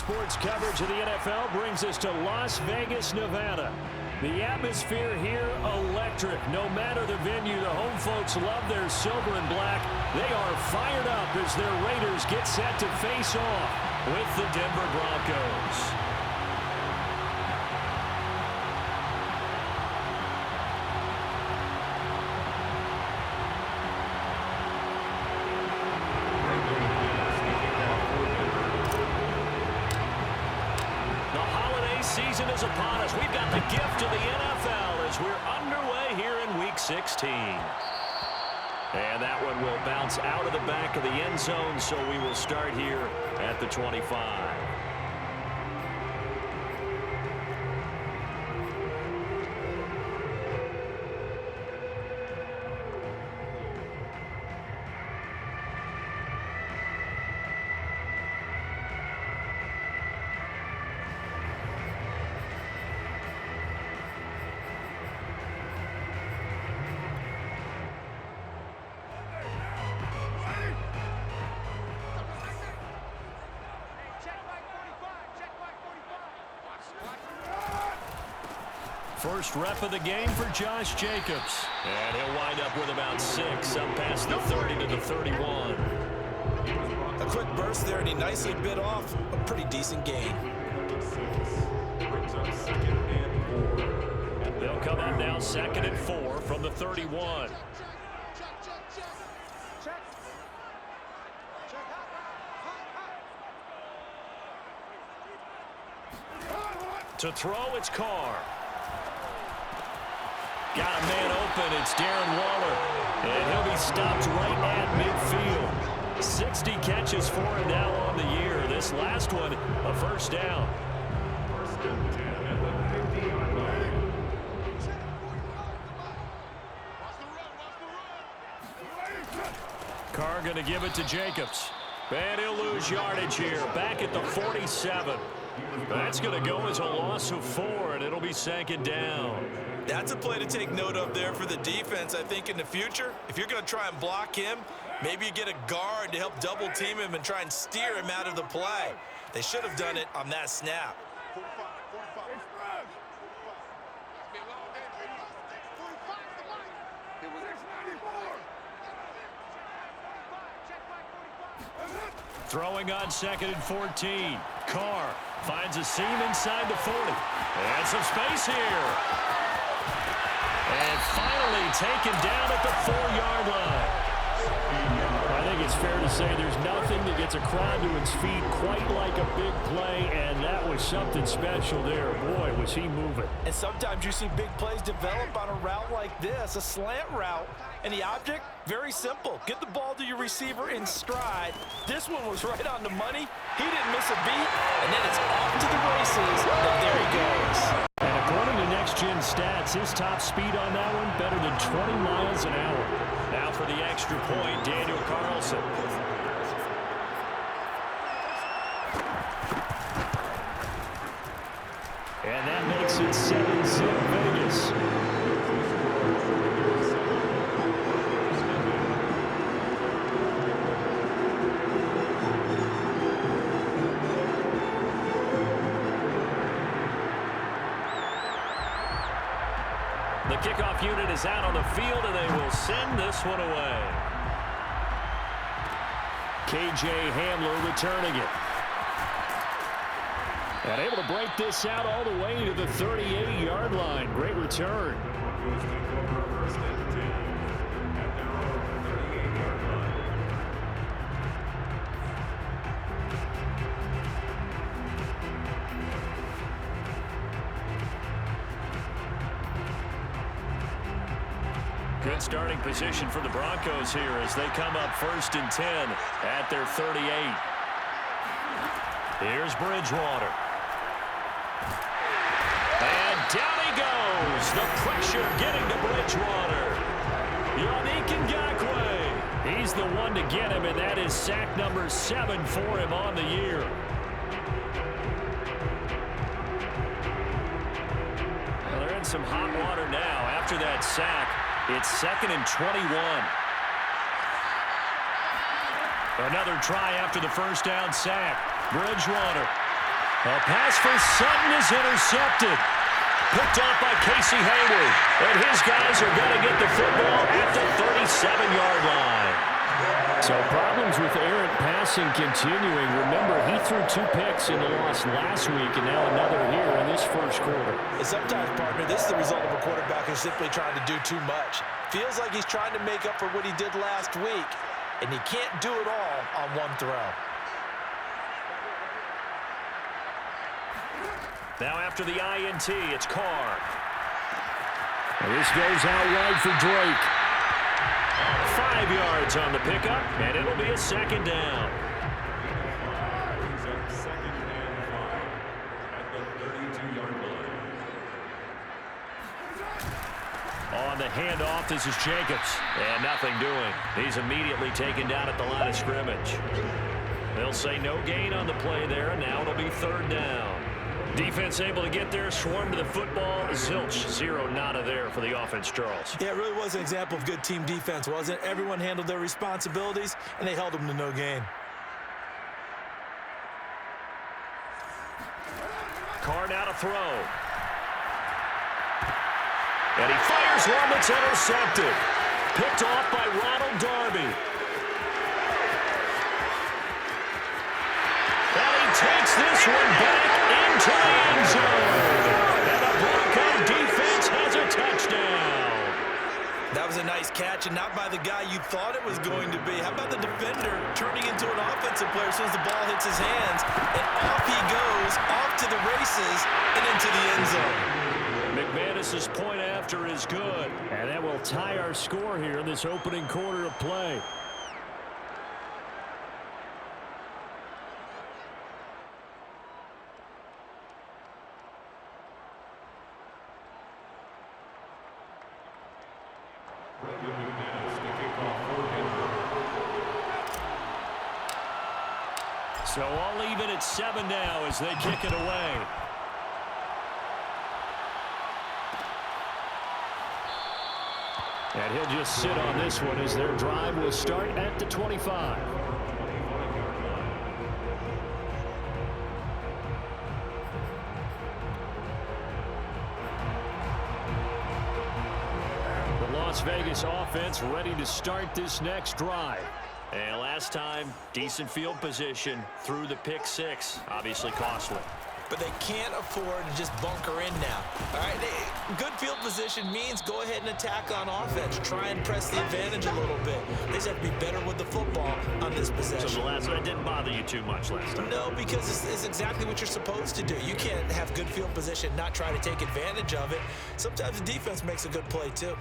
sports coverage of the NFL brings us to Las Vegas, Nevada. The atmosphere here, electric. No matter the venue, the home folks love their silver and black. They are fired up as their Raiders get set to face off with the Denver Broncos. Season is upon us. We've got the gift of the NFL as we're underway here in Week 16. And that one will bounce out of the back of the end zone, so we will start here at the 25. First rep of the game for Josh Jacobs. And he'll wind up with about 6, up past the 30 to the 31. A quick burst there, and he nicely bit off a pretty decent gain. They'll come up now 2nd and 4 from the 31. To throw, it's Carr. Got a man open. It's Darren Waller. And he'll be stopped right at midfield. 60 catches for him now on the year. This last one, a first down. Carr going to give it to Jacobs. And he'll lose yardage here. Back at the 47. That's going to go as a loss of 4, and it'll be 2nd down. That's a play to take note of there for the defense. I think in the future, if you're going to try and block him, maybe you get a guard to help double team him and try and steer him out of the play. They should have done it on that snap. Throwing on 2nd and 14. Carr finds a seam inside the 40. And some space here. And finally taken down at the 4-yard line. I think it's fair to say there's nothing that gets a crowd to its feet quite like a big play, and that was something special there. Boy, was he moving. And sometimes you see big plays develop on a route like this, a slant route, and the object, very simple. Get the ball to your receiver in stride. This one was right on the money. He didn't miss a beat, and then it's off to the races, and there he goes. And according to Next Gen Stats, his top speed on that one, better than 20 miles an hour. Now for the extra point, Daniel Carlson. And that makes it 7-zip Vegas. The kickoff unit is out on the field, and they will send this one away. K.J. Hamler returning it. And able to break this out all the way to the 38-yard line. Great return. Good starting position for the Broncos here as they come up 1st and 10 at their 38. Here's Bridgewater. And down he goes. The pressure getting to Bridgewater. Yannick Ngakoue. He's the one to get him, and that is sack number 7 for him on the year. Well, they're in some hot water now after that sack. It's 2nd and 21. Another try after the first down sack. Bridgewater. A pass for Sutton is intercepted. Picked off by Casey Hayward. And his guys are going to get the football at the 37-yard line. So problems with errant passing continuing. Remember, he threw 2 picks in the loss last week and now another here in this first quarter. And sometimes, partner, this is the result of a quarterback who's simply trying to do too much. Feels like he's trying to make up for what he did last week, and he can't do it all on one throw. Now after the INT, it's Carr. And this goes out wide for Drake. 5 yards on the pickup, and it'll be a second down. On the handoff, this is Jacobs. And nothing doing. He's immediately taken down at the line of scrimmage. They'll say no gain on the play there, and now it'll be third down. Defense able to get there, swarm to the football. Zilch, 0 nada there for the offense, Charles. Yeah, it really was an example of good team defense, wasn't it? Everyone handled their responsibilities, and they held them to no gain. Carr now to throw. And he fires one that's intercepted. Picked off by Ronald Darby. And he takes this one back into the end zone. And the Bronco defense has a touchdown. That was a nice catch, and not by the guy you thought it was going to be. How about the defender turning into an offensive player as soon as the ball hits his hands? And off he goes, off to the races, and into the end zone. McManus's point after is good. And that will tie our score here in this opening quarter of play. So all even at 7 now as they kick it away. And he'll just sit on this one as their drive will start at the 25. The Las Vegas offense ready to start this next drive. And last time, decent field position through the pick 6. Obviously costly. But they can't afford to just bunker in now. All right, good field position means go ahead and attack on offense. Try and press the advantage a little bit. They just have to be better with the football on this possession. So the last one didn't bother you too much last time? No, because it's exactly what you're supposed to do. You can't have good field position, not try to take advantage of it. Sometimes the defense makes a good play, too.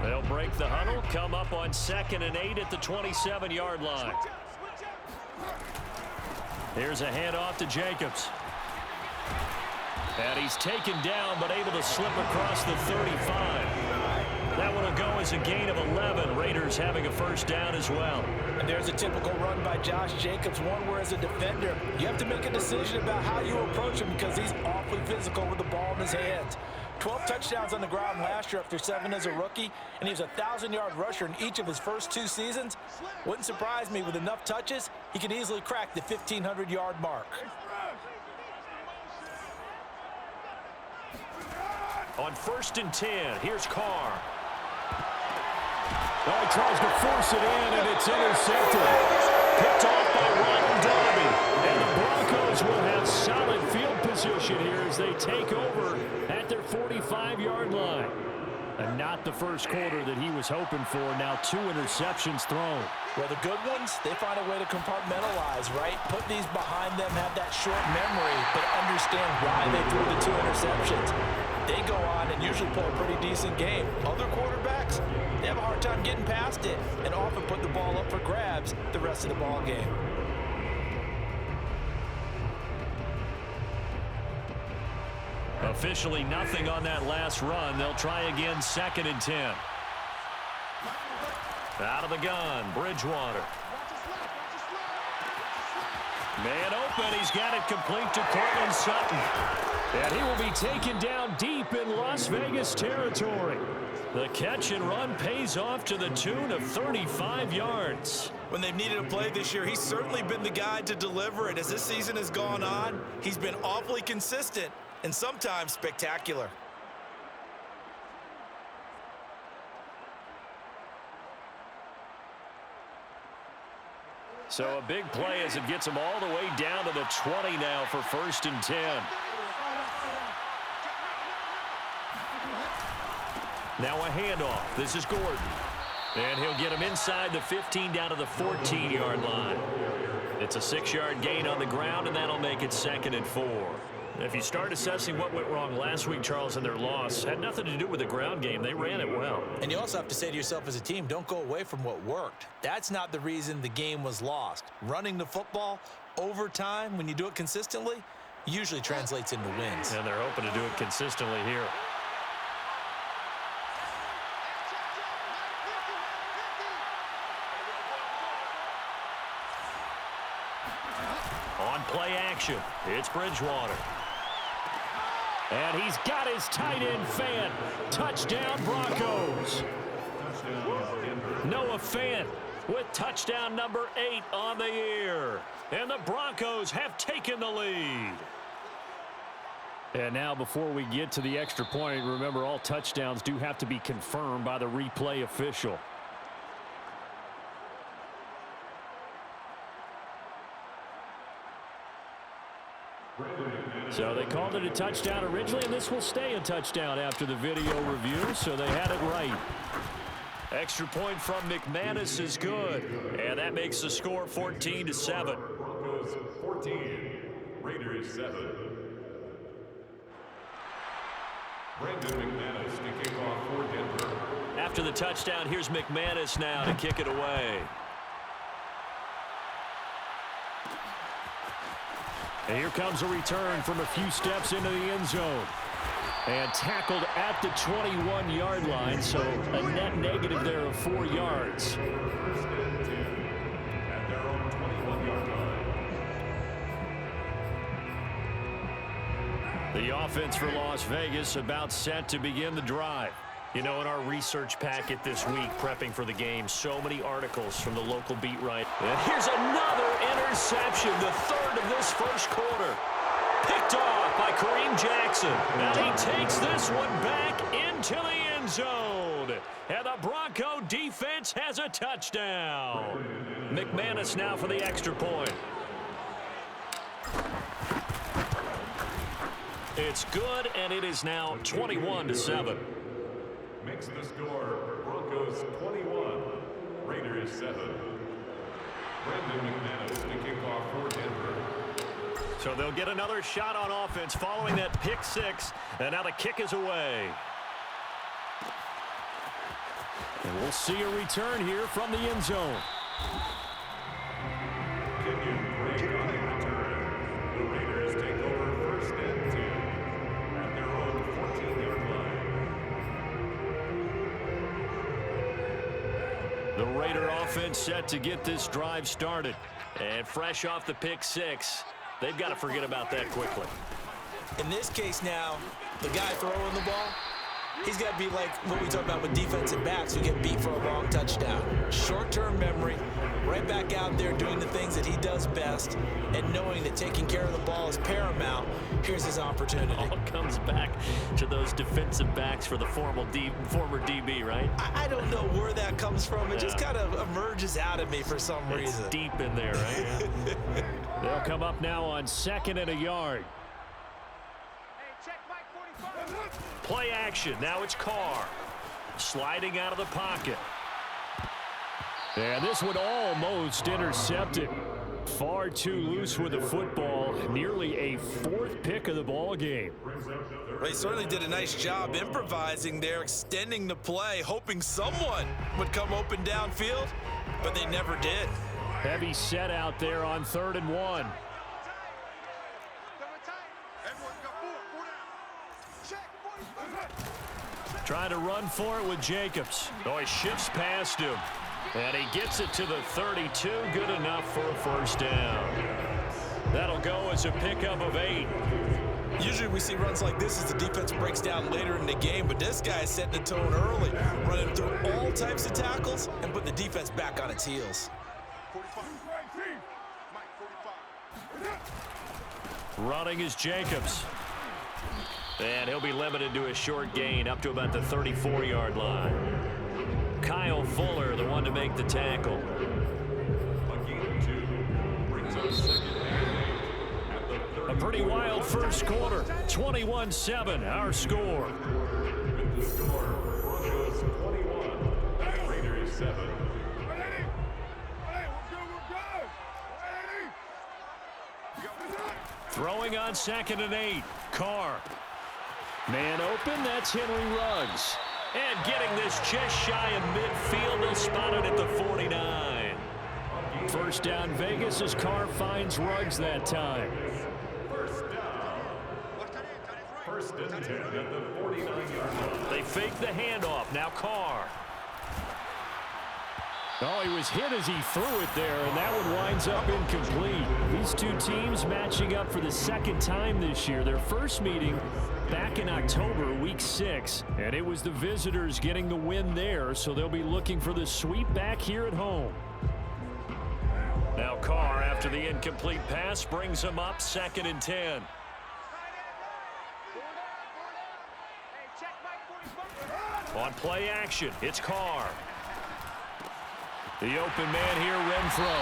They'll break the huddle, come up on 2nd and 8 at the 27-yard line. Here's a handoff to Jacobs. And he's taken down, but able to slip across the 35. That one will go as a gain of 11. Raiders having a first down as well. And there's a typical run by Josh Jacobs, one where as a defender, you have to make a decision about how you approach him because he's awfully physical with the ball in his hands. 12 touchdowns on the ground last year after 7 as a rookie, and he was a 1,000-yard rusher in each of his first 2 seasons. Wouldn't surprise me with enough touches, he can easily crack the 1,500-yard mark. On 1st and 10, here's Carr. Oh, he tries to force it in, and it's intercepted. Picked off by Ronald Darby. And the Broncos will have solid field position here as they take over at their 45-yard line. And not the first quarter that he was hoping for. Now 2 interceptions thrown. Well, the good ones, they find a way to compartmentalize, right? Put these behind them, have that short memory, but understand why they threw the 2 interceptions. They go on and usually play a pretty decent game. Other quarterbacks, they have a hard time getting past it and often put the ball up for grabs the rest of the ball game. Officially nothing on that last run. They'll try again 2nd and 10. Out of the gun, Bridgewater. Man open, he's got it complete to Cortland Sutton. And he will be taken down deep in Las Vegas territory. The catch and run pays off to the tune of 35 yards. When they've needed a play this year, he's certainly been the guy to deliver it. As this season has gone on, he's been awfully consistent and sometimes spectacular. So a big play as it gets him all the way down to the 20 now for 1st and 10. Now a handoff. This is Gordon. And he'll get him inside the 15 down to the 14-yard line. It's a 6-yard gain on the ground, and that'll make it 2nd and 4. If you start assessing what went wrong last week, Charles, in their loss, had nothing to do with the ground game. They ran it well. And you also have to say to yourself as a team, don't go away from what worked. That's not the reason the game was lost. Running the football over time, when you do it consistently, usually translates into wins. And they're hoping to do it consistently here. On play action, it's Bridgewater. And he's got his tight end Fant. Touchdown, Broncos. Noah Fant with touchdown number 8 on the year. And the Broncos have taken the lead. And now before we get to the extra point, remember all touchdowns do have to be confirmed by the replay official. So they called it a touchdown originally, and this will stay a touchdown after the video review, so they had it right. Extra point from McManus is good, and that makes the score 14-7. Broncos 14, Raiders 7. Brandon McManus to kick off for Denver. After the touchdown, here's McManus now to kick it away. And here comes a return from a few steps into the end zone. And tackled at the 21-yard line, so a net negative there of 4 yards. At their own 21-yard line. The offense for Las Vegas about set to begin the drive. You know, in our research packet this week, prepping for the game, so many articles from the local beat writer. And here's another interception, the 3rd of this first quarter. Picked off by Kareem Jackson. Now he takes this one back into the end zone. And the Bronco defense has a touchdown. McManus now for the extra point. It's good, and it is now 21-7. Makes the score Broncos 21, Raiders 7. Brandon McManus to kick off for Denver. So they'll get another shot on offense following that pick 6, and now the kick is away. And we'll see a return here from the end zone. Kenyon Drake on the return. The Raiders take over 1st and 2 at their own 14-yard line. The Raider offense set to get this drive started. And fresh off the pick 6, they've got to forget about that quickly. In this case now, the guy throwing the ball, he's got to be like what we talk about with defensive backs who get beat for a long touchdown. Short-term memory, right back out there doing the things that he does best, and knowing that taking care of the ball is paramount. Here's his opportunity. All comes back to those defensive backs for the former DB, right? I don't know where that comes from. It just kind of emerges out of me for some reason. It's deep in there, right? They'll come up now on 2nd and a yard. Play action. Now it's Carr. Sliding out of the pocket. And this one almost intercepted. Far too loose with the football. Nearly a 4th pick of the ball game. Well, he certainly did a nice job improvising there, extending the play, hoping someone would come open downfield, but they never did. Heavy set out there on 3rd and 1. Trying to run for it with Jacobs. Oh, he shifts past him. And he gets it to the 32. Good enough for a first down. That'll go as a pickup of 8. Usually we see runs like this as the defense breaks down later in the game, but this guy is setting the tone early, running through all types of tackles and putting the defense back on its heels. Running is Jacobs. And he'll be limited to a short gain up to about the 34-yard line. Kyle Fuller, the one to make the tackle. A pretty wild first quarter. 21-7, our score. With the score, Broncos 21, Raiders 7. Throwing on 2nd and 8. Carr. Man open, that's Henry Ruggs. And getting this just shy of midfield, he'll spot it at the 49. First down Vegas as Carr finds Ruggs that time. First and 10 at the 49-yard line. They fake the handoff. Now Carr. Oh, he was hit as he threw it there, and that one winds up incomplete. These two teams matching up for the second time this year. Their first meeting back in October, week 6, and it was the visitors getting the win there, so they'll be looking for the sweep back here at home. Now Carr, after the incomplete pass, brings him up 2nd and 10. On play action, it's Carr. The open man here, Renfro.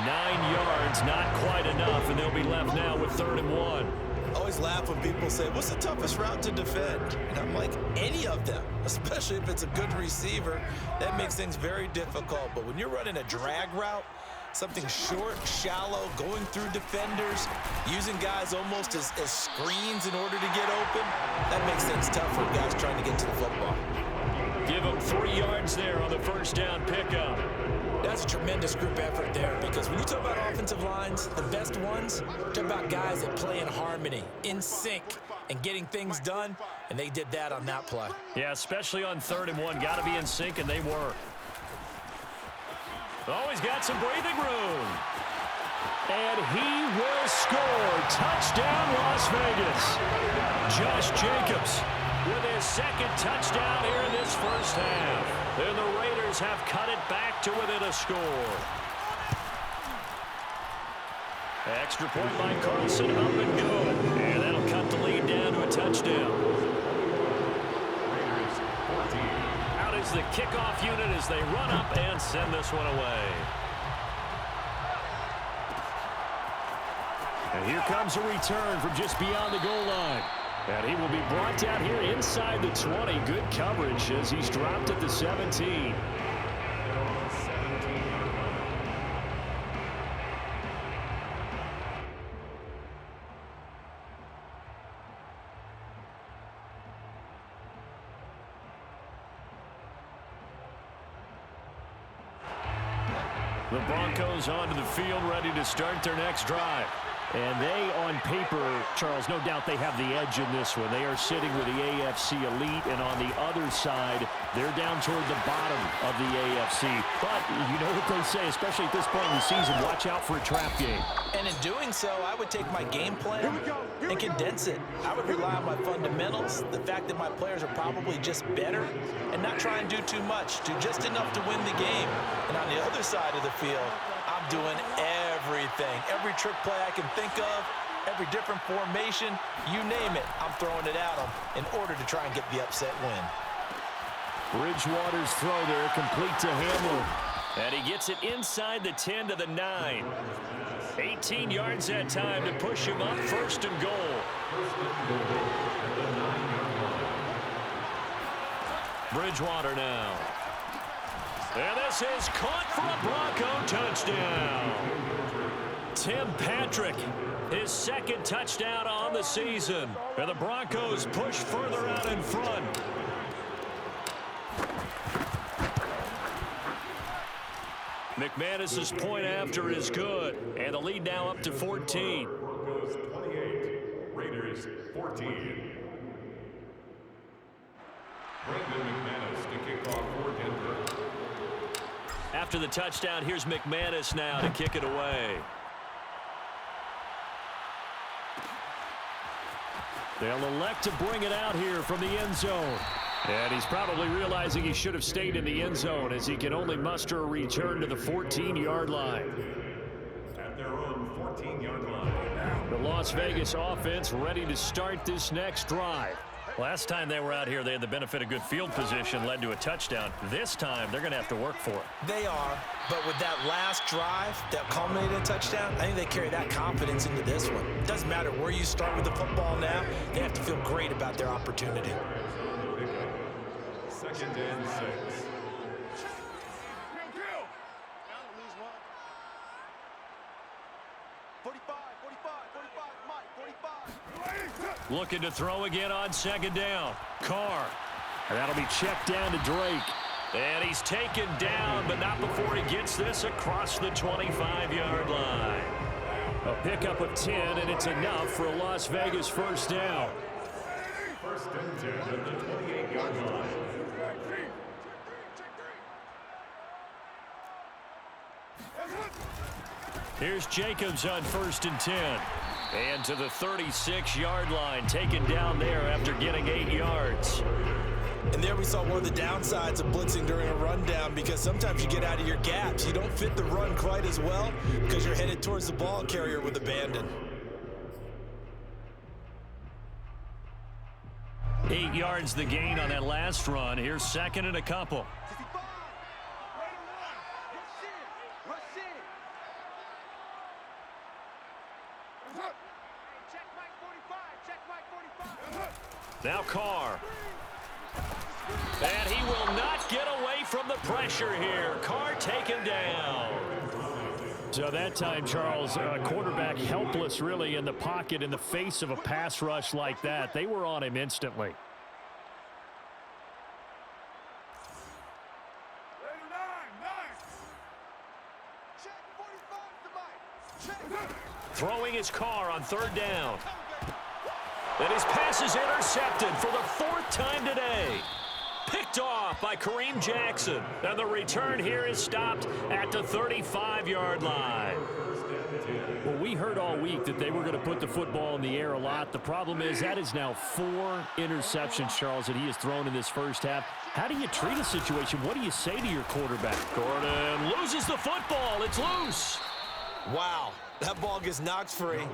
9 yards, not quite enough, and they'll be left now with 3rd and 1. I always laugh when people say, what's the toughest route to defend? And I'm like, any of them, especially if it's a good receiver. That makes things very difficult. But when you're running a drag route, something short, shallow, going through defenders, using guys almost as screens in order to get open, that makes things tough for guys trying to get to the football. Give him 3 yards there on the first down pickup. That's a tremendous group effort there, because when you talk about offensive lines, the best ones, talk about guys that play in harmony, in sync, and getting things done, and they did that on that play. Yeah, especially on 3rd and 1. Got to be in sync, and they were. Oh, he's got some breathing room. And he will score. Touchdown, Las Vegas. Josh Jacobs with his 2nd touchdown here in this first half. And the Raiders have cut it back to within a score. Extra point by Carlson, up and good. And that'll cut the lead down to a touchdown. Raiders 14. Out is the kickoff unit as they run up and send this one away. And here comes a return from just beyond the goal line. And he will be brought down here inside the 20. Good coverage as he's dropped at the 17. The Broncos onto the field, ready to start their next drive. And they, on paper, Charles, no doubt they have the edge in this one. They are sitting with the AFC elite, and on the other side, they're down toward the bottom of the AFC. But you know what they say, especially at this point in the season, watch out for a trap game. And in doing so, I would take my game plan and condense it. I would rely on my fundamentals, the fact that my players are probably just better, and not try and do too much, do just enough to win the game. And on the other side of the field, I'm doing everything. Every trick play I can think of, every different formation, you name it, I'm throwing it at them in order to try and get the upset win. Bridgewater's throw there, complete to Hamlin. And he gets it inside the 10 to the 9. 18 yards that time to push him up, 1st and goal. Bridgewater now. And this is caught for a Bronco touchdown. Tim Patrick, his 2nd touchdown on the season. And the Broncos push further out in front. McManus's point after is good. And the lead now up to 14. Broncos 28, Raiders 14. Brandon McManus to kick off for Denver. After the touchdown, here's McManus now to kick it away. They'll elect to bring it out here from the end zone. And he's probably realizing he should have stayed in the end zone as he can only muster a return to the 14-yard line. At their own 14-yard line. The Las Vegas offense ready to start this next drive. Last time they were out here, they had the benefit of good field position, led to a touchdown. This time, they're going to have to work for it. They are, but with that last drive that culminated in a touchdown, I think they carry that confidence into this one. It doesn't matter where you start with the football now. They have to feel great about their opportunity. 2nd and 6. Looking to throw again on 2nd down. Carr. And that'll be checked down to Drake. And he's taken down, but not before he gets this across the 25-yard line. A pickup of 10, and it's enough for a Las Vegas first down. 1st and 10 at the 28-yard line. Here's Jacobs on 1st and 10. And to the 36-yard line, taken down there after getting 8 yards. And there we saw one of the downsides of blitzing during a rundown, because sometimes you get out of your gaps. You don't fit the run quite as well because you're headed towards the ball carrier with abandon. 8 yards the gain on that last run. Here's 2nd and a couple. Now Carr. And he will not get away from the pressure here. Carr taken down. So that time, Charles, quarterback helpless really in the pocket in the face of a pass rush like that. They were on him instantly. Throwing his Carr on 3rd down. And his pass is intercepted for the 4th time today. Picked off by Kareem Jackson. And the return here is stopped at the 35-yard line. Well, we heard all week that they were going to put the football in the air a lot. The problem is that is now 4 interceptions, Charles, that he has thrown in this first half. How do you treat a situation? What do you say to your quarterback? Gordon loses the football. It's loose. Wow, that ball gets knocked free,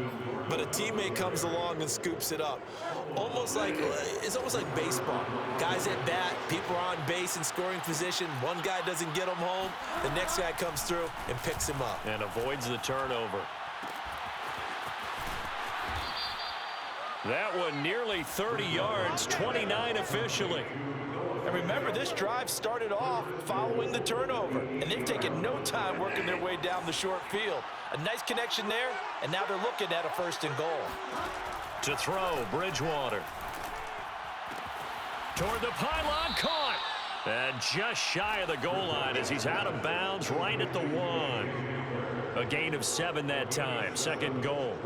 but a teammate comes along and scoops it up. It's almost like baseball. Guys at bat, people are on base in scoring position. One guy doesn't get him home, the next guy comes through and picks him up. And avoids the turnover. That one nearly 30 yards, 29 officially. And remember, this drive started off following the turnover, and they've taken no time working their way down the short field. A nice connection there, and now they're looking at a 1st and goal. To throw, Bridgewater. Toward the pylon, caught. And just shy of the goal line as he's out of bounds right at the 1. A gain of 7 that time, 2nd goal.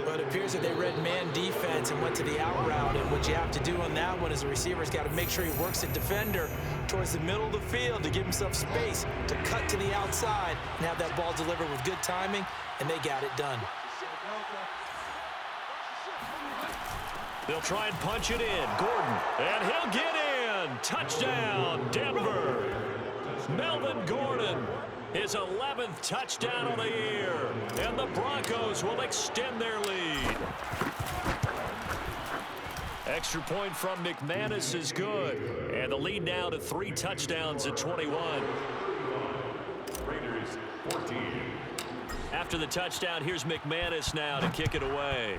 Well, it appears that they read man defense and went to the out route, and what you have to do on that one is the receiver's got to make sure he works the defender towards the middle of the field to give himself space to cut to the outside and have that ball delivered with good timing, and they got it done. They'll try and punch it in. Gordon, and he'll get in. Touchdown, Denver. Melvin Gordon, his 11th touchdown of the year. And the Broncos will extend their lead. Extra point from McManus is good. And the lead now to 3 touchdowns at 21. Raiders 14. After the touchdown, here's McManus now to kick it away.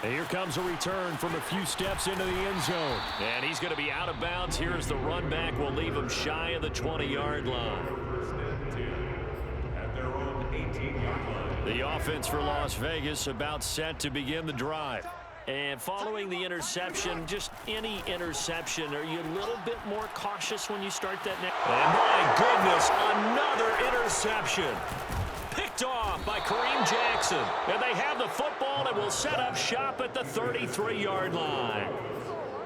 And here comes a return from a few steps into the end zone. And he's going to be out of bounds here as the run back will leave him shy of the 20-yard line. 1st and 10 at their own 18-yard line. The offense for Las Vegas about set to begin the drive. And following the interception, just any interception, are you a little bit more cautious when you start that next? And my goodness, another interception. Picked off by Kareem Jackson. And they have the football and will set up shop at the 33-yard line.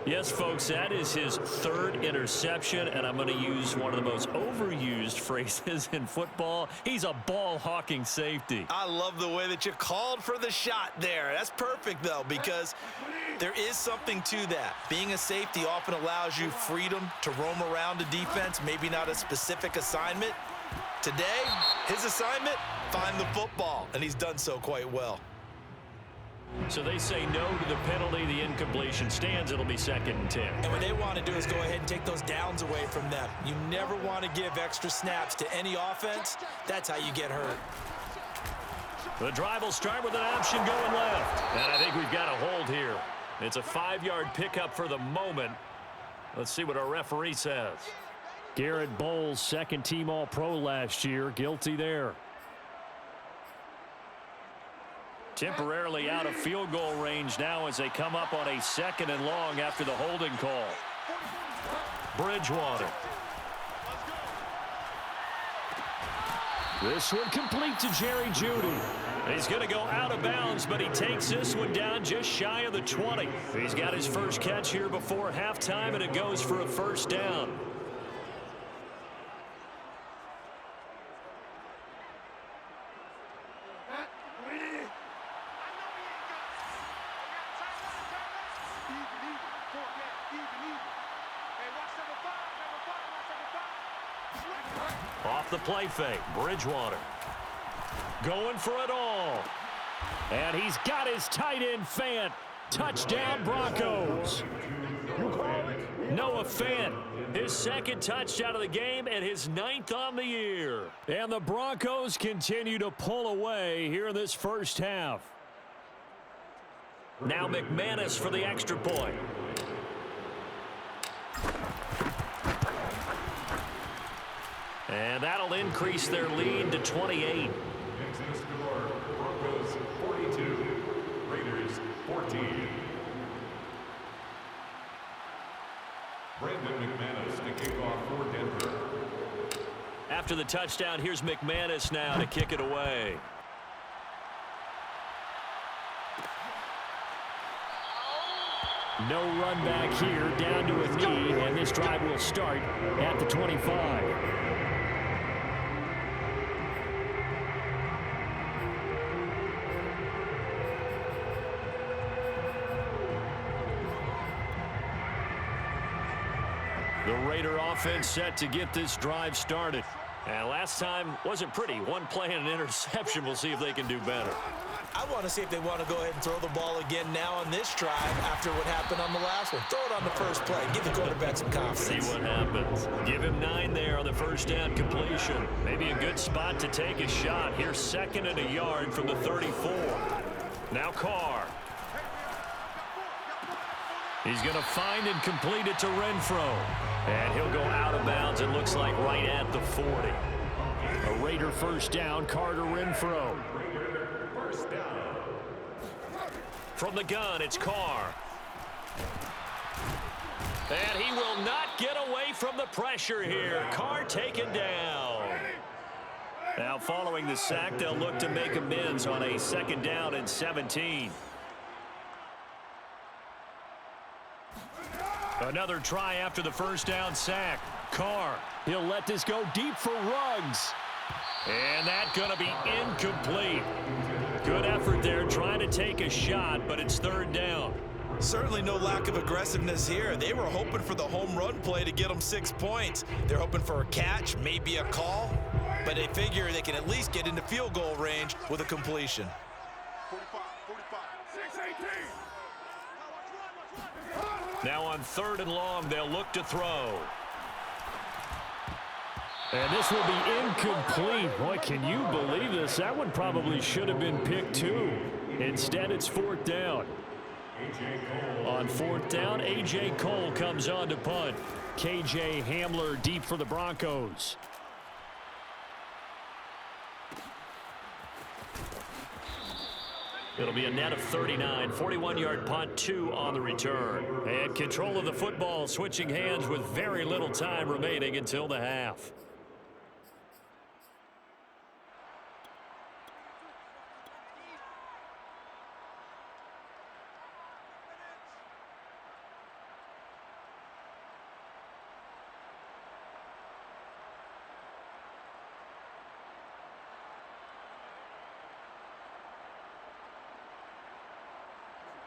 Yes, folks, that is his third interception, and I'm going to use one of the most overused phrases in football. He's a ball-hawking safety. I love the way that you called for the shot there. That's perfect, though, because there is something to that. Being a safety often allows you freedom to roam around the defense, maybe not a specific assignment. Today, his assignment, find the football, and he's done so quite well. So they say no to the penalty. The incompletion stands. It'll be 2nd and 10. And what they want to do is go ahead and take those downs away from them. You never want to give extra snaps to any offense. That's how you get hurt. The drive will start with an option going left. And I think we've got a hold here. It's a 5-yard pickup for the moment. Let's see what our referee says. Garrett Bowles, second-team All-Pro last year. Guilty there. Temporarily out of field goal range now as they come up on a 2nd and long after the holding call. Bridgewater. This one complete to Jerry Jeudy. He's going to go out of bounds, but he takes this one down just shy of the 20. He's got his first catch here before halftime, and it goes for a first down. Off the play fake, Bridgewater. Going for it all. And he's got his tight end Fant. Touchdown, Broncos. Noah Fant, his 2nd touchdown of the game and his 9th on the year. And the Broncos continue to pull away here in this first half. Now McManus for the extra point. And that'll increase their lead to 28. Makes the score Broncos 42, Raiders 14. Brandon McManus to kick off for Denver. After the touchdown, here's McManus now to kick it away. No run back here, down to a knee, and this drive will start at the 25. The Raider offense set to get this drive started. And last time wasn't pretty. One play and an interception. We'll see if they can do better. I want to see if they want to go ahead and throw the ball again now on this drive after what happened on the last one. Throw it on the first play. Give the quarterback some confidence. See what happens. Give him 9 there on the first down completion. Maybe a good spot to take a shot. Here's 2nd and a yard from the 34. Now Carr. He's going to find and complete it to Renfro. And he'll go out of bounds, it looks like, right at the 40. A Raider first down, Carter Renfro. First down. From the gun, it's Carr. And he will not get away from the pressure here. Carr taken down. Now following the sack, they'll look to make amends on a 2nd down and 17. Another try after the first down sack. Carr. He'll let this go deep for Ruggs. And that's going to be incomplete. Good effort there trying to take a shot, but it's 3rd down. Certainly no lack of aggressiveness here. They were hoping for the home run play to get them 6 points. They're hoping for a catch, maybe a call, but they figure they can at least get into field goal range with a completion. 45, 6-18. Now on 3rd and long, they'll look to throw. And this will be incomplete. Boy, can you believe this? That one probably should have been picked too. Instead, it's 4th down. On 4th down, A.J. Cole comes on to punt. K.J. Hamler deep for the Broncos. It'll be a net of 39, 41-yard punt, 2 on the return. And control of the football switching hands with very little time remaining until the half.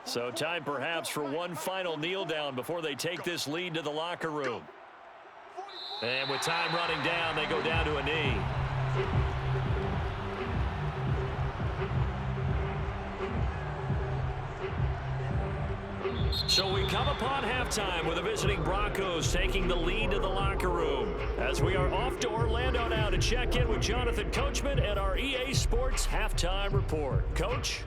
So time perhaps for one final kneel down before they take this lead to the locker room. And with time running down, they go down to a knee. So we come upon halftime with the visiting Broncos taking the lead to the locker room. As we are off to Orlando now to check in with Jonathan Coachman and our EA Sports Halftime Report. Coach?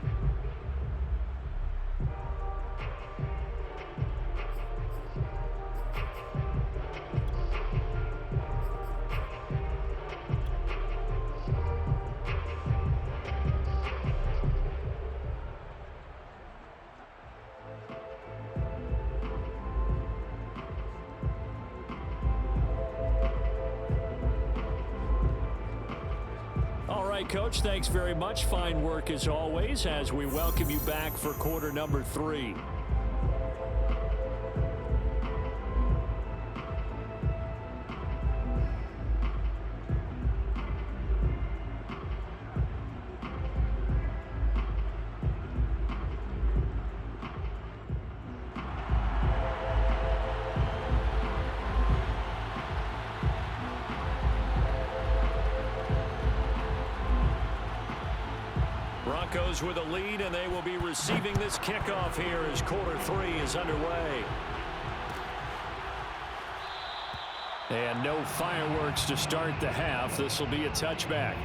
Coach, thanks very much. Fine work as always as we welcome you back for quarter number 3. Broncos with a lead, and they will be receiving this kickoff here as quarter 3 is underway. And no fireworks to start the half. This will be a touchback.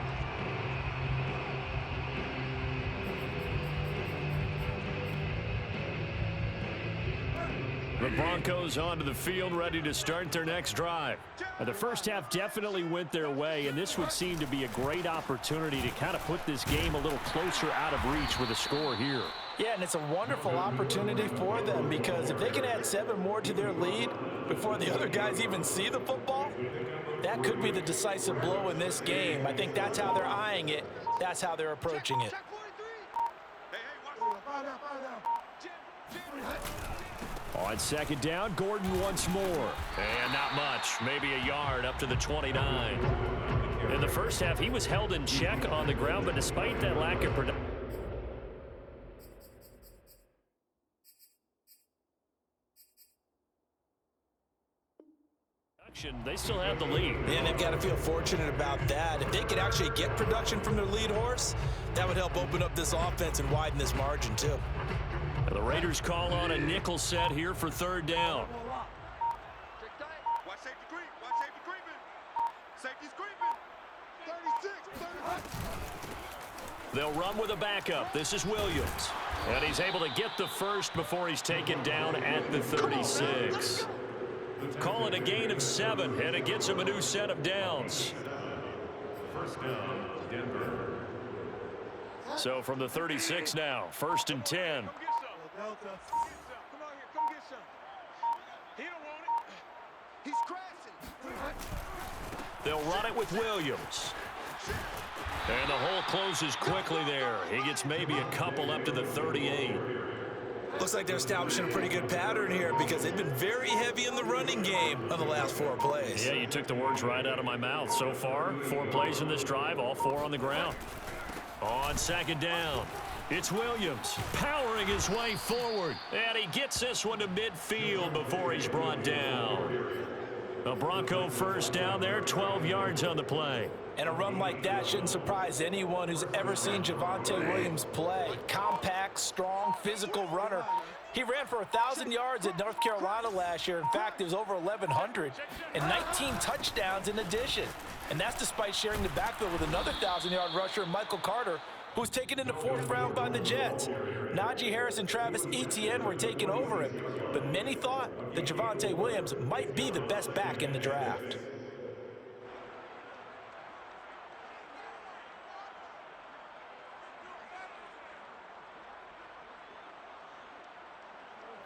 The Broncos onto the field ready to start their next drive. The first half definitely went their way, and this would seem to be a great opportunity to kind of put this game a little closer out of reach with a score here. Yeah, and it's a wonderful opportunity for them because if they can add 7 more to their lead before the other guys even see the football, that could be the decisive blow in this game. I think that's how they're eyeing it. That's how they're approaching it. On second down, Gordon once more. And not much, maybe a yard up to the 29. In the first half, he was held in check on the ground, but despite that lack of production, they still have the lead. And they've got to feel fortunate about that. If they could actually get production from their lead horse, that would help open up this offense and widen this margin too. The Raiders call on a nickel set here for third down. Watch safety creep. Watch safety creeping. Safety's creeping. 36. They'll run with a backup. This is Williams. And he's able to get the first before he's taken down at the 36. Call it a gain of 7, and it gets him a new set of downs. First down, Denver. So from the 36 now, 1st and 10. Come on here, come get some. He don't want it. He's crashing. They'll run it with Williams. And the hole closes quickly there. He gets maybe a couple up to the 38. Looks like they're establishing a pretty good pattern here because they've been very heavy in the running game on the last 4 plays. Yeah, you took the words right out of my mouth. So far, 4 plays in this drive, all 4 on the ground. On second down, it's Williams powering his way forward. And he gets this one to midfield before he's brought down. A Bronco first down there, 12 yards on the play. And a run like that shouldn't surprise anyone who's ever seen Javonte Williams play. Compact, strong, physical runner. He ran for 1,000 yards at North Carolina last year. In fact, it was over 1,100 and 19 touchdowns in addition. And that's despite sharing the backfield with another 1,000-yard rusher, Michael Carter, who was taken in the 4th round by the Jets. Najee Harris and Travis Etienne were taking over him, but many thought that Javonte Williams might be the best back in the draft.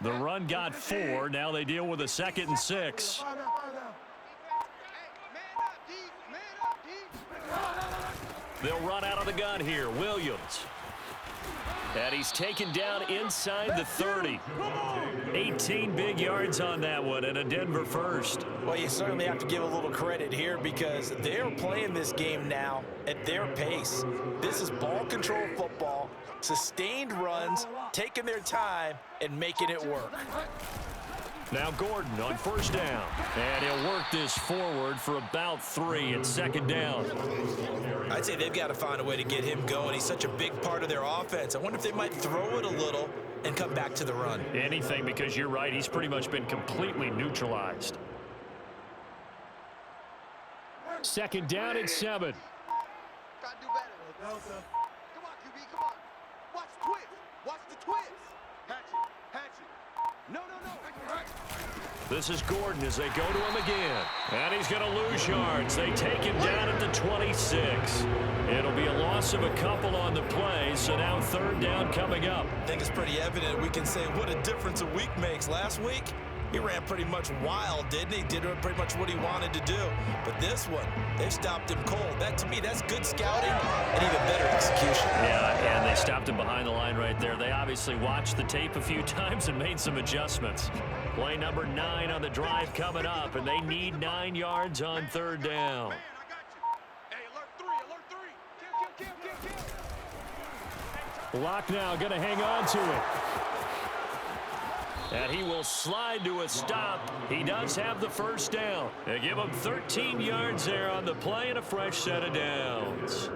The run got 4. Now they deal with a 2nd and 6. They'll run out of the gun here. Williams. And he's taken down inside the 30. 18 big yards on that one, and a Denver first. Well, you certainly have to give a little credit here because they're playing this game now at their pace. This is ball control football. Sustained runs, taking their time, and making it work. Now Gordon on first down. And he'll work this forward for about 3 at second down. I'd say they've got to find a way to get him going. He's such a big part of their offense. I wonder if they might throw it a little and come back to the run. Anything, because you're right, he's pretty much been completely neutralized. Second down and 7. Gotta do better. Come on, QB, come on. Watch the twist. Watch the twist. Hatchet, hatchet. No. This is Gordon as they go to him again. And he's going to lose yards. They take him down at the 26. It'll be a loss of a couple on the play, so now third down coming up. I think it's pretty evident we can say what a difference a week makes. Last week, he ran pretty much wild, didn't he? Did pretty much what he wanted to do. But this one, they stopped him cold. That, to me, that's good scouting and even better execution. Yeah, and they stopped him behind the line right there. They obviously watched the tape a few times and made some adjustments. Play number 9 on the drive coming up, and they need 9 yards on third down. Man, I got you. Hey, alert 3. Kill. Lock now, going to hang on to it. And he will slide to a stop. He does have the first down. They give him 13 yards there on the play and a fresh set of downs.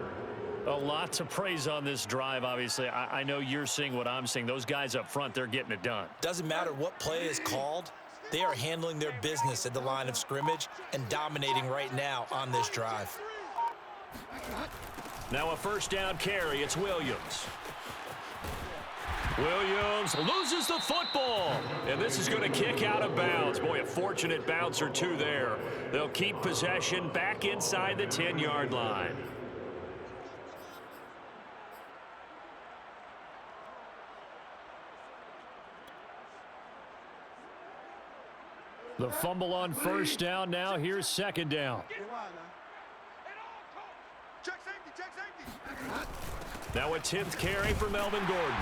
A lot to praise on this drive, obviously. I know you're seeing what I'm seeing. Those guys up front, they're getting it done. Doesn't matter what play is called. They are handling their business at the line of scrimmage and dominating right now on this drive. Now a first down carry. It's Williams. Williams loses the football, and this is going to kick out of bounds. Boy, a fortunate bounce or two there. They'll keep possession back inside the 10-yard line. The fumble on first down. Now here's second down. Check safety. Now a 10th carry for Melvin Gordon.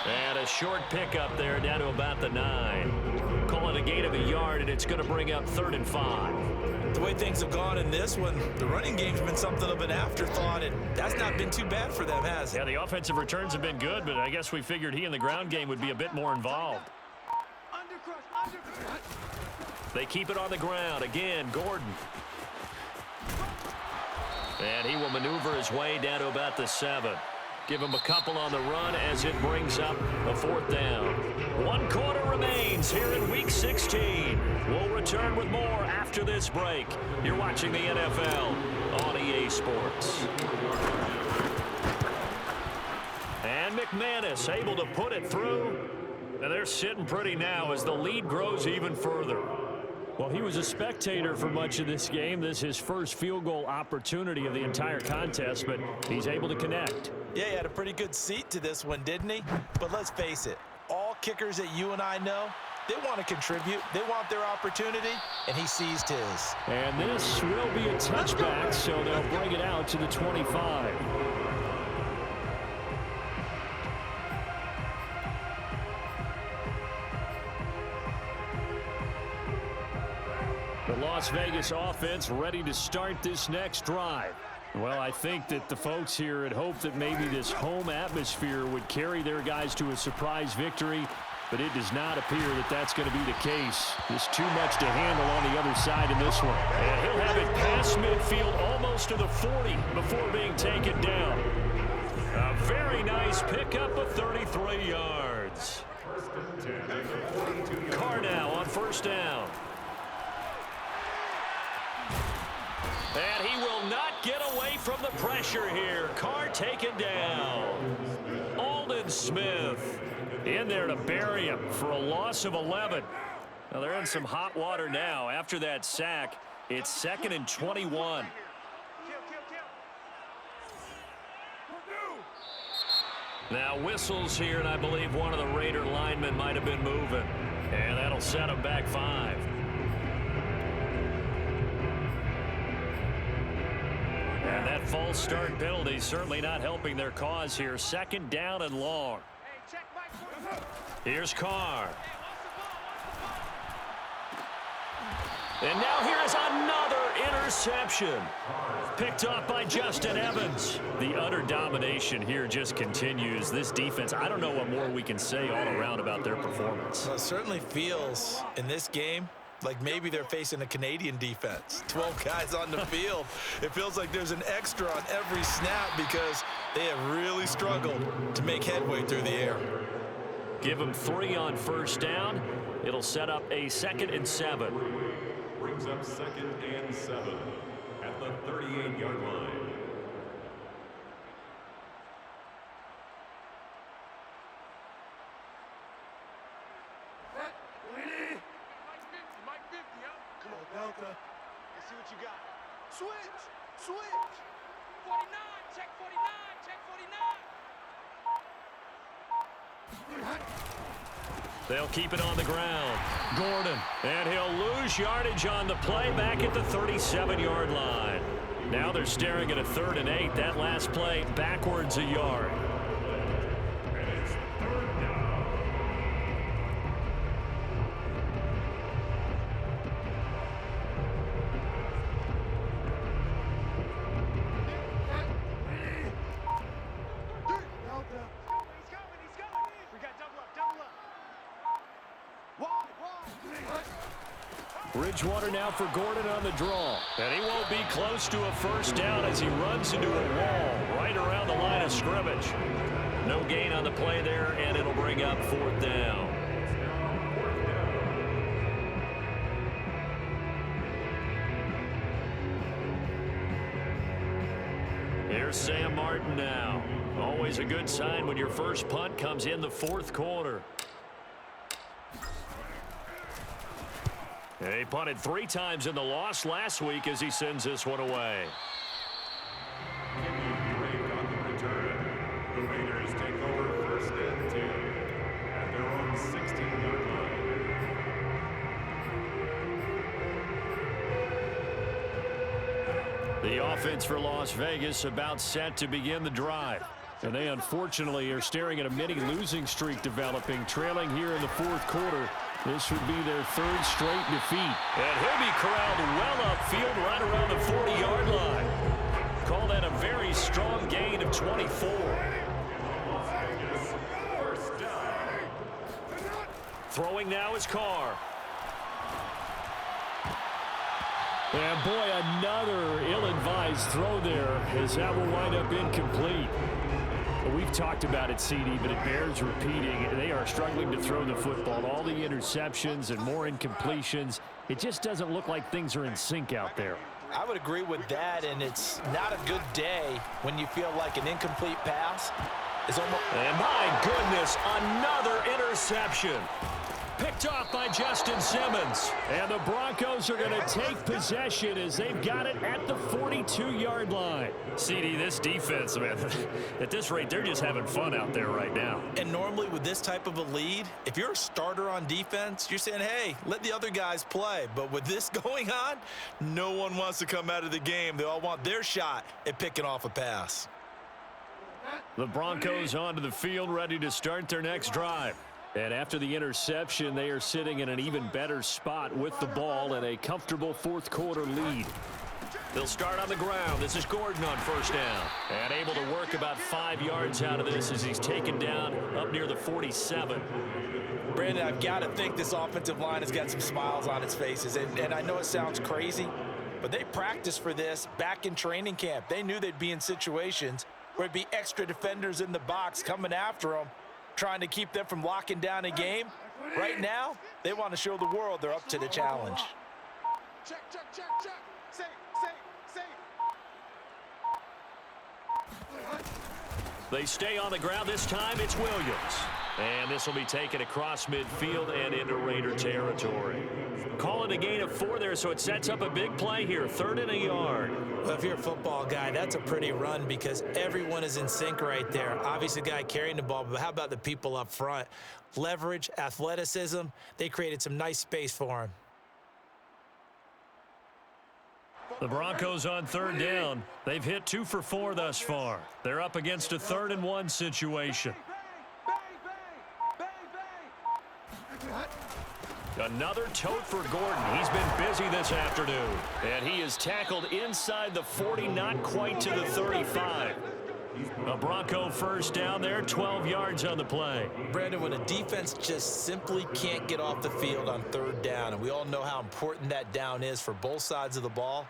And a short pickup there down to about the 9. Call it a gain of a yard, and it's going to bring up 3rd and 5. The way things have gone in this one, the running game's been something of an afterthought, and that's not been too bad for them, has it? Yeah, the offensive returns have been good, but I guess we figured he in the ground game would be a bit more involved. They keep it on the ground. Again, Gordon. And he will maneuver his way down to about the 7. Give him a couple on the run as it brings up a 4th down. 1 quarter remains here in Week 16. We'll return with more after this break. You're watching the NFL on EA Sports. And McManus able to put it through. And they're sitting pretty now as the lead grows even further. Well, he was a spectator for much of this game. This is his first field goal opportunity of the entire contest, but he's able to connect. Yeah, he had a pretty good seat to this one, didn't he? But let's face it, all kickers that you and I know, they want to contribute. They want their opportunity, and he seized his. And this will be a touchback, so they'll bring it out to the 25. The Las Vegas offense ready to start this next drive. Well, I think that the folks here had hoped that maybe this home atmosphere would carry their guys to a surprise victory, but it does not appear that that's going to be the case. There's too much to handle on the other side in this one. And he'll have it past midfield almost to the 40 before being taken down. A very nice pickup of 33 yards. Carr now on first down. And he will not get away from the pressure here. Carr taken down. Aldon Smith in there to bury him for a loss of 11. Now they're in some hot water now. After that sack, it's 2nd and 21. Now whistles here, and I believe one of the Raider linemen might have been moving. And that'll set him back 5. And that false start penalty certainly not helping their cause here. 2nd down and long. Here's Carr. And now here is another interception. Picked off by Justin Evans. The utter domination here just continues. This defense, I don't know what more we can say all around about their performance. Well, it certainly feels in this game like maybe they're facing a Canadian defense. 12 guys on the field. It feels like there's an extra on every snap because they have really struggled to make headway through the air. Give them 3 on first down. It'll set up a 2nd and 7. Brings up 2nd and 7 at the 38-yard line. Come on, Delta. Let's see what you got. Switch! Switch! 49, check 49, check 49. They'll keep it on the ground. Gordon, and he'll lose yardage on the play back at the 37-yard line. Now they're staring at a 3rd and 8. That last play backwards a yard. And it's 3rd down. Delta. He's coming, he's coming. We got double up, double up. Wide. Bridgewater now for Gordon on the draw. And he won't be close to a first down as he runs into a wall right around the line of scrimmage. No gain on the play there, and it'll bring up 4th down. Here's Sam Martin now. Always a good sign when your first punt comes in the 4th quarter. He punted 3 times in the loss last week as he sends this one away. Drake on the return. The Raiders take over 1st and 10 at their own 16-yard line. The offense for Las Vegas about set to begin the drive. And they unfortunately are staring at a mini losing streak developing, trailing here in the 4th quarter. This would be their 3rd straight defeat. And he'll be corralled well upfield right around the 40-yard line. Call that a very strong gain of 24. First down. Throwing now is Carr. And boy, another ill-advised throw there as that will wind up incomplete. We've talked about it, CD, but it bears repeating. They are struggling to throw the football. All the interceptions and more incompletions. It just doesn't look like things are in sync out there. I would agree with that, and it's not a good day when you feel like an incomplete pass is almost... And my goodness, another interception. Picked off by Justin Simmons. And the Broncos are going to take possession as they've got it at the 42-yard line. CD, this defense, man, at this rate, they're just having fun out there right now. And normally with this type of a lead, if you're a starter on defense, you're saying, hey, let the other guys play. But with this going on, no one wants to come out of the game. They all want their shot at picking off a pass. The Broncos onto the field, ready to start their next drive. And after the interception, they are sitting in an even better spot with the ball and a comfortable 4th quarter lead. They'll start on the ground. This is Gordon on first down. And able to work about 5 yards out of this as he's taken down up near the 47. Brandon, I've got to think this offensive line has got some smiles on its faces. And I know it sounds crazy, but they practiced for this back in training camp. They knew they'd be in situations where it'd be extra defenders in the box coming after them, trying to keep them from locking down a game. Right now, they want to show the world they're up to the challenge. Check, check, check, check. Safe, safe, safe. They stay on the ground. This time it's Williams. And this will be taken across midfield and into Raider territory. Call it a gain of 4 there, so it sets up a big play here. 3rd and a yard. Well, if you're a football guy, that's a pretty run because everyone is in sync right there. Obviously, the guy carrying the ball, but how about the people up front? Leverage, athleticism, they created some nice space for him. The Broncos on 3rd down. They've hit 2 for 4 thus far. They're up against a 3rd and 1 situation. Another tote for Gordon. He's been busy this afternoon. And he is tackled inside the 40, not quite to the 35. A Bronco first down there, 12 yards on the play. Brandon, when a defense just simply can't get off the field on third down, and we all know how important that down is for both sides of the ball,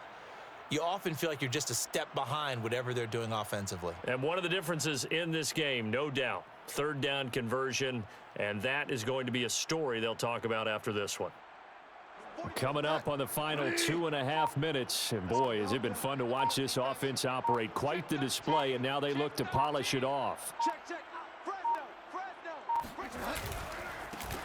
you often feel like you're just a step behind whatever they're doing offensively. And one of the differences in this game, no doubt, third down conversion, and that is going to be a story they'll talk about after this one. Coming up on the final 2.5 minutes, and boy, has it been fun to watch this offense operate. Quite the display, and now they look to polish it off. Check, check. Fresno.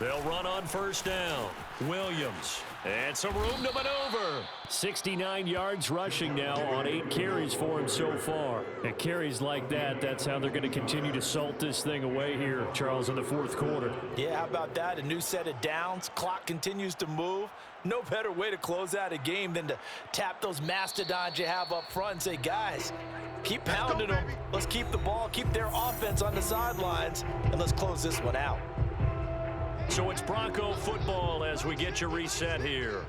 They'll run on first down. Williams. And some room to maneuver. 69 yards rushing now on 8 carries for him so far. And carries like that, that's how they're going to continue to salt this thing away here, Charles, in the fourth quarter. Yeah, how about that? A new set of downs. Clock continues to move. No better way to close out a game than to tap those mastodons you have up front and say, guys, keep pounding them. Let's keep the ball, keep their offense on the sidelines, and let's close this one out. So it's Bronco football as we get you reset here.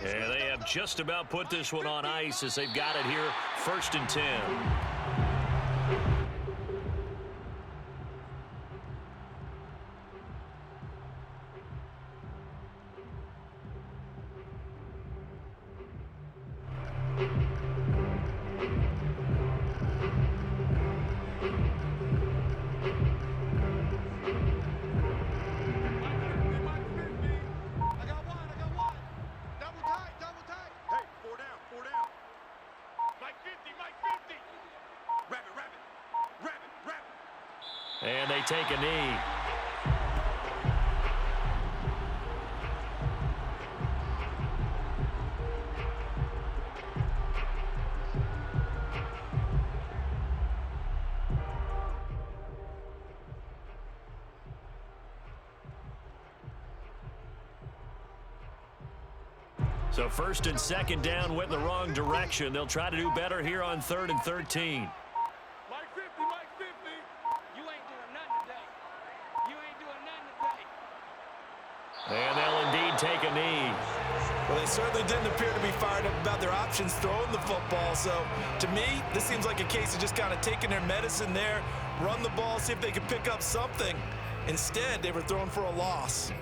And they have just about put this one on ice as they've got it here, 1st and 10. And they take a knee. So 1st and 2nd down went in the wrong direction. They'll try to do better here on 3rd and 13. And they'll indeed take a knee. Well, they certainly didn't appear to be fired up about their options throwing the football. So, to me, this seems like a case of just kind of taking their medicine there, run the ball, see if they can pick up something. Instead, they were throwing for a loss.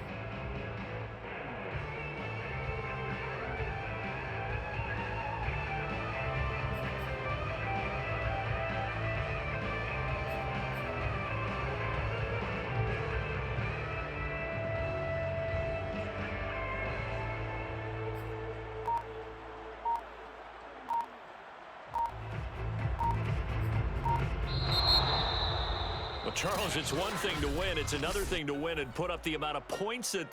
Well, Charles, it's one thing to win. It's another thing to win and put up the amount of points that